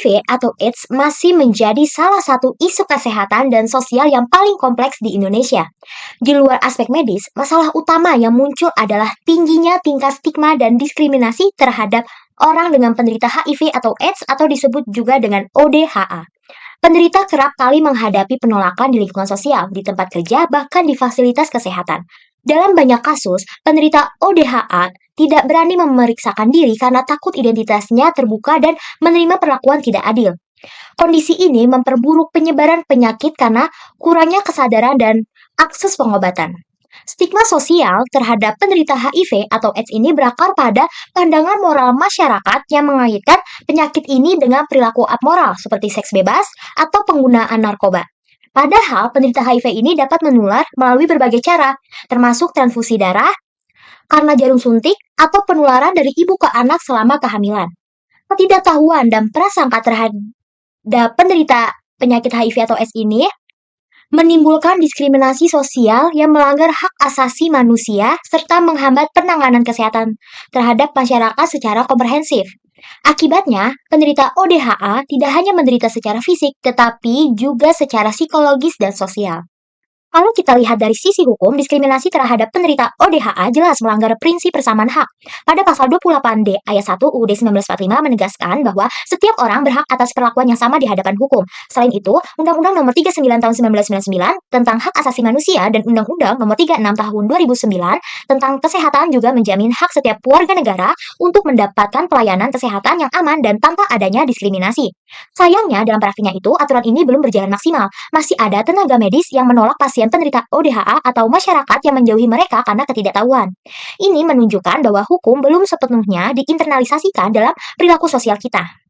HIV atau AIDS masih menjadi salah satu isu kesehatan dan sosial yang paling kompleks di Indonesia. Di luar aspek medis, masalah utama yang muncul adalah tingginya tingkat stigma dan diskriminasi terhadap orang dengan penderita HIV atau AIDS atau disebut juga dengan ODHA. Penderita kerap kali menghadapi penolakan di lingkungan sosial, di tempat kerja, bahkan di fasilitas kesehatan. Dalam banyak kasus, penderita ODHA tidak berani memeriksakan diri karena takut identitasnya terbuka dan menerima perlakuan tidak adil. Kondisi ini memperburuk penyebaran penyakit karena kurangnya kesadaran dan akses pengobatan. Stigma sosial terhadap penderita HIV atau AIDS ini berakar pada pandangan moral masyarakat yang mengaitkan penyakit ini dengan perilaku abmoral seperti seks bebas atau penggunaan narkoba. Padahal penderita HIV ini dapat menular melalui berbagai cara, termasuk transfusi darah, karena jarum suntik, atau penularan dari ibu ke anak selama kehamilan. Ketidaktahuan dan prasangka terhadap penderita penyakit HIV atau AIDS ini menimbulkan diskriminasi sosial yang melanggar hak asasi manusia serta menghambat penanganan kesehatan terhadap masyarakat secara komprehensif. Akibatnya, penderita ODHA tidak hanya menderita secara fisik, tetapi juga secara psikologis dan sosial. Kalau kita lihat dari sisi hukum, diskriminasi terhadap penderita ODHA jelas melanggar prinsip persamaan hak. Pada pasal 28D ayat 1 UUD 1945 menegaskan bahwa setiap orang berhak atas perlakuan yang sama di hadapan hukum. Selain itu, Undang-Undang Nomor 39 Tahun 1999 tentang Hak Asasi Manusia dan Undang-Undang Nomor 36 Tahun 2009 tentang Kesehatan juga menjamin hak setiap warga negara untuk mendapatkan pelayanan kesehatan yang aman dan tanpa adanya diskriminasi. Sayangnya, dalam praktiknya itu, aturan ini belum berjalan maksimal. Masih ada tenaga medis yang menolak pasien penderita ODHA atau masyarakat yang menjauhi mereka karena ketidaktahuan. Ini menunjukkan bahwa hukum belum sepenuhnya diinternalisasikan dalam perilaku sosial kita.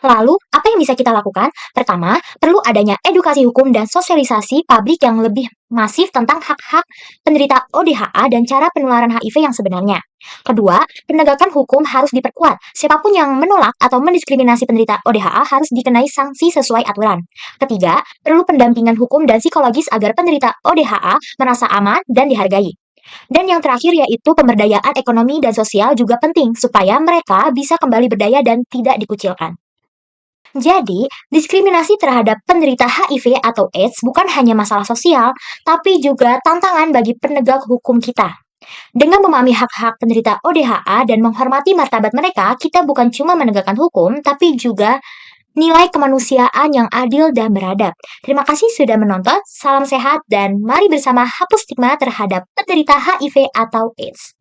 Lalu, apa yang bisa kita lakukan? Pertama, perlu adanya edukasi hukum dan sosialisasi publik yang lebih masif tentang hak-hak penderita ODHA dan cara penularan HIV yang sebenarnya. Kedua, penegakan hukum harus diperkuat. Siapapun yang menolak atau mendiskriminasi penderita ODHA harus dikenai sanksi sesuai aturan. Ketiga, perlu pendampingan hukum dan psikologis agar penderita ODHA merasa aman dan dihargai. Dan yang terakhir yaitu pemberdayaan ekonomi dan sosial juga penting supaya mereka bisa kembali berdaya dan tidak dikucilkan. Jadi, diskriminasi terhadap penderita HIV atau AIDS bukan hanya masalah sosial, tapi juga tantangan bagi penegak hukum kita. Dengan memahami hak-hak penderita ODHA dan menghormati martabat mereka, kita bukan cuma menegakkan hukum, tapi juga nilai kemanusiaan yang adil dan beradab. Terima kasih sudah menonton, salam sehat, dan mari bersama hapus stigma terhadap penderita HIV atau AIDS.